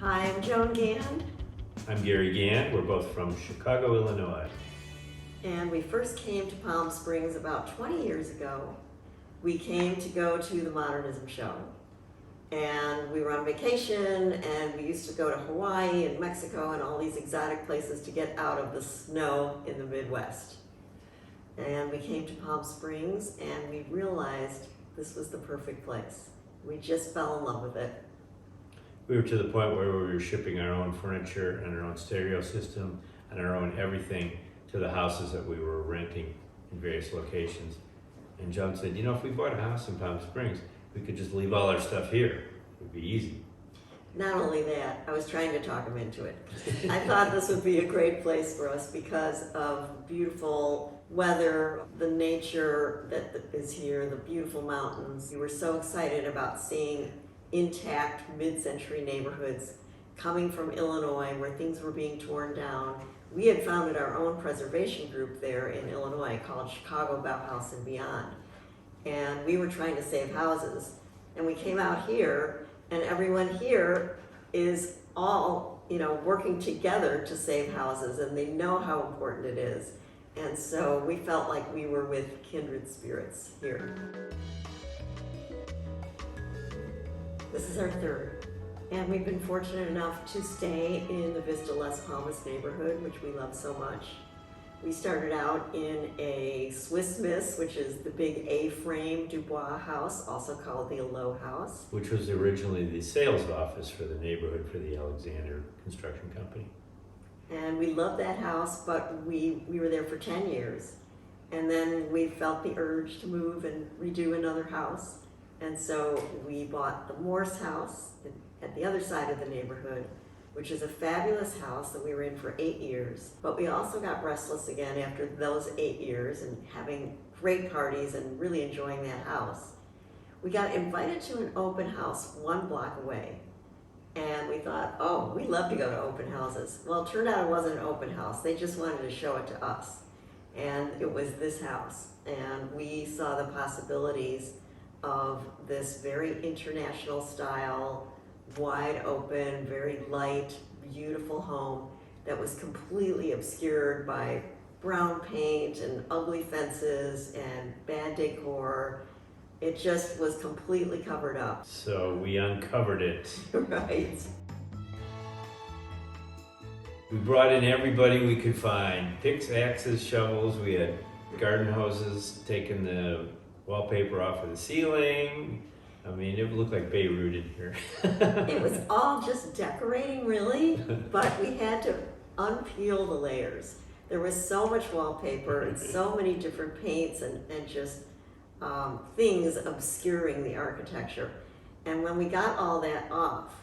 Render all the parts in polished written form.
Hi, I'm Joan Gand, I'm Gary Gand. We're both from Chicago, Illinois. and we first came to Palm Springs about 20 years ago. We came to go to the Modernism show, and we were on vacation, and we used to go to Hawaii and Mexico and all these exotic places to get out of the snow in the Midwest. And we came to Palm Springs, and we realized this was the perfect place. We just fell in love with it. We were to the point where we were shipping our own furniture and our own stereo system and our own everything to the houses that we were renting in various locations. And Joan said, if we bought a house in Palm Springs, we could just leave all our stuff here. It would be easy. Not only that, I was trying to talk him into it. I thought this would be a great place for us because of beautiful weather, the nature that is here, the beautiful mountains. We were so excited about seeing intact mid-century neighborhoods coming from Illinois where things were being torn down. We had founded our own preservation group there in Illinois called Chicago Bauhaus and Beyond. And we were trying to save houses. And we came out here, and everyone here is all, working together to save houses, and they know how important it is. And so we felt like we were with kindred spirits here. This is our third, and we've been fortunate enough to stay in the Vista Las Palmas neighborhood, which we love so much. We started out in a Swiss Miss, which is the big A-frame Dubois house, also called the Aloe House. Which was originally the sales office for the neighborhood for the Alexander Construction Company. And we loved that house, but we were there for 10 years. And then we felt the urge to move and redo another house. And so we bought the Morse house at the other side of the neighborhood, which is a fabulous house that we were in for 8 years. But we also got restless again after those 8 years and having great parties and really enjoying that house. We got invited to an open house 1 block away. And we thought, we love to go to open houses. Well, it turned out it wasn't an open house. They just wanted to show it to us. And it was this house. And we saw the possibilities of this very international style, wide open, very light, beautiful home that was completely obscured by brown paint and ugly fences and bad decor. It just was completely covered up. So we uncovered it. Right. We brought in everybody we could find. Picks, axes, shovels. We had garden hoses, taking the wallpaper off of the ceiling. I mean, it looked like Beirut in here. It was all just decorating, really, but we had to unpeel the layers. There was so much wallpaper and so many different paints and just things obscuring the architecture. And when we got all that off,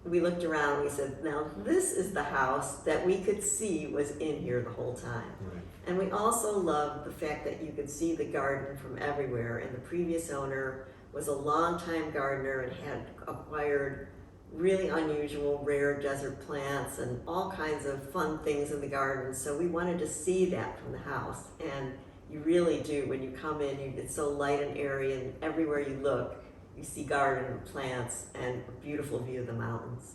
we looked around and we said, now this is the house that we could see was in here the whole time. Right. And we also loved the fact that you could see the garden from everywhere, and the previous owner was a longtime gardener and had acquired really unusual, rare desert plants and all kinds of fun things in the garden. So we wanted to see that from the house, and you really do. When you come in, it's so light and airy, and everywhere you look, you see garden and plants and a beautiful view of the mountains.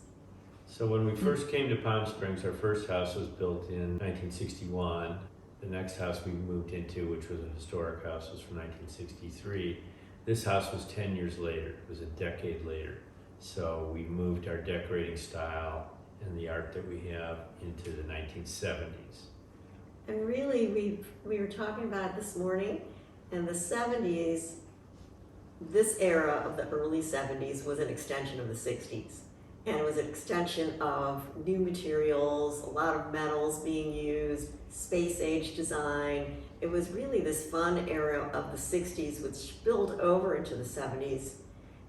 So when we first came to Palm Springs, our first house was built in 1961. The next house we moved into, which was a historic house, was from 1963. This house was 10 years later. It was a decade later. So we moved our decorating style and the art that we have into the 1970s. And really, we were talking about it this morning, and the 70s, this era of the early 70s was an extension of the 60s. And it was an extension of new materials, a lot of metals being used, space-age design. It was really this fun era of the 60s, which spilled over into the 70s.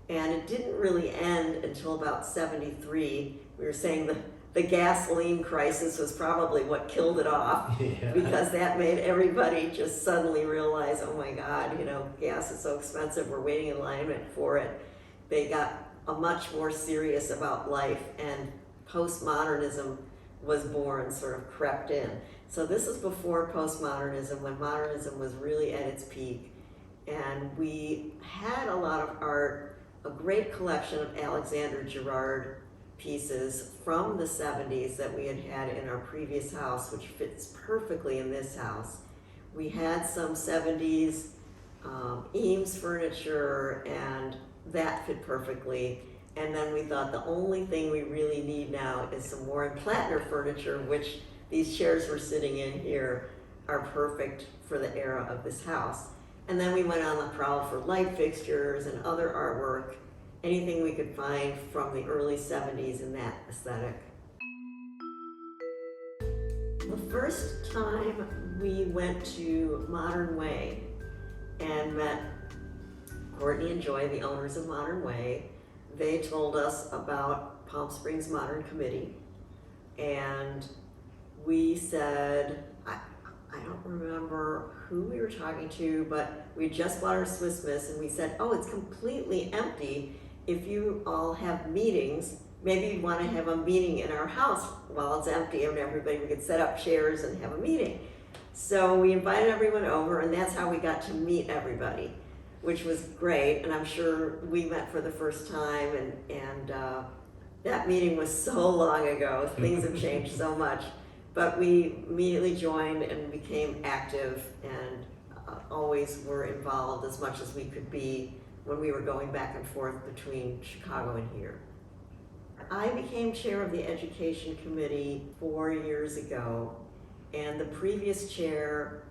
And it didn't really end until about 73. We were saying the gasoline crisis was probably what killed it off. Yeah. Because that made everybody just suddenly realize, oh my God, gas is so expensive, we're waiting in line for it. They got much more serious about life, and postmodernism was born, sort of crept in. So this is before postmodernism, when modernism was really at its peak. And we had a lot of art, a great collection of Alexander Gerard pieces from the 70s that we had had in our previous house, which fits perfectly in this house. We had some 70s Eames furniture, and that fit perfectly. And then we thought the only thing we really need now is some Warren Plattner furniture, which these chairs we're sitting in here are perfect for the era of this house. And then we went on the prowl for light fixtures and other artwork, anything we could find from the early 70s in that aesthetic. The first time we went to Modern Way and met Courtney and Joy, the owners of Modern Way, they told us about Palm Springs Modern Committee, and we said, I don't remember who we were talking to, but we just bought our Swiss Miss, and we said, oh, it's completely empty. If you all have meetings, maybe you'd want to have a meeting in our house while it's empty, and everybody, we could set up chairs and have a meeting. So we invited everyone over, and that's how we got to meet everybody, which was great. And I'm sure we met for the first time, and that meeting was so long ago. Things have changed so much. But we immediately joined and became active, and always were involved as much as we could be when we were going back and forth between Chicago and here. I became chair of the Education Committee 4 years ago, and the previous chair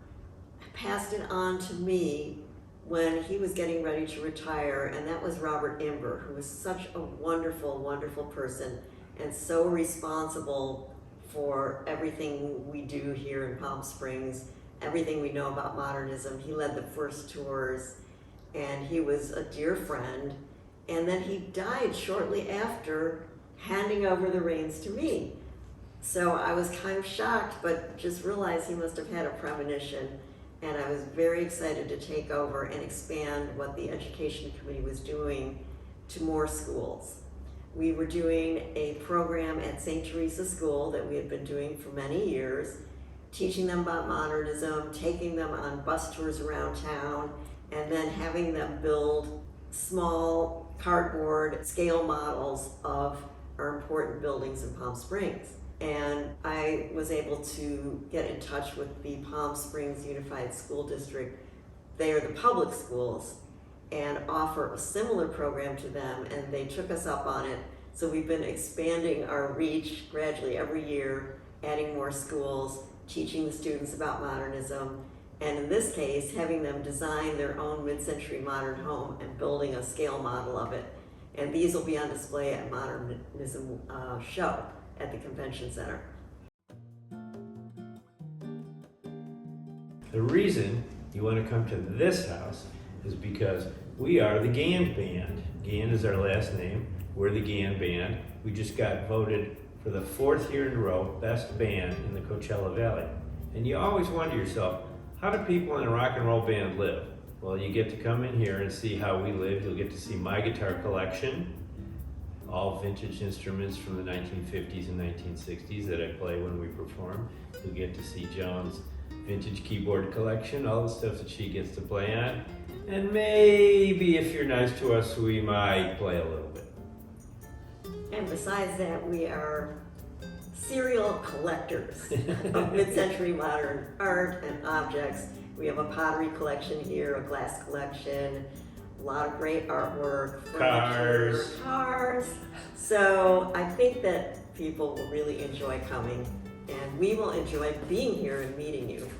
passed it on to me when he was getting ready to retire, and that was Robert Imber, who was such a wonderful, wonderful person and so responsible for everything we do here in Palm Springs, everything we know about modernism. He led the first tours, and he was a dear friend. And then he died shortly after, handing over the reins to me. So I was kind of shocked, but just realized he must have had a premonition. And I was very excited to take over and expand what the Education Committee was doing to more schools. We were doing a program at St. Teresa School that we had been doing for many years, teaching them about modernism, taking them on bus tours around town, and then having them build small cardboard scale models of our important buildings in Palm Springs. And I was able to get in touch with the Palm Springs Unified School District. They are the public schools, and offer a similar program to them, and they took us up on it. So we've been expanding our reach gradually every year, adding more schools, teaching the students about modernism, and in this case, having them design their own mid-century modern home and building a scale model of it. And these will be on display at Modernism Show at the Convention Center. The reason you want to come to this house is because we are the Gand Band. Gand is our last name. We're the Gand Band. We just got voted for the 4th year in a row best band in the Coachella Valley. And you always wonder yourself, how do people in a rock and roll band live? Well, you get to come in here and see how we live. You'll get to see my guitar collection, all vintage instruments from the 1950s and 1960s that I play when we perform. You'll get to see Joan's vintage keyboard collection, all the stuff that she gets to play on. And maybe if you're nice to us, we might play a little bit. And besides that, we are serial collectors of mid-century modern art and objects. We have a pottery collection here, a glass collection, a lot of great artwork, furniture, cars. So I think that people will really enjoy coming, and we will enjoy being here and meeting you.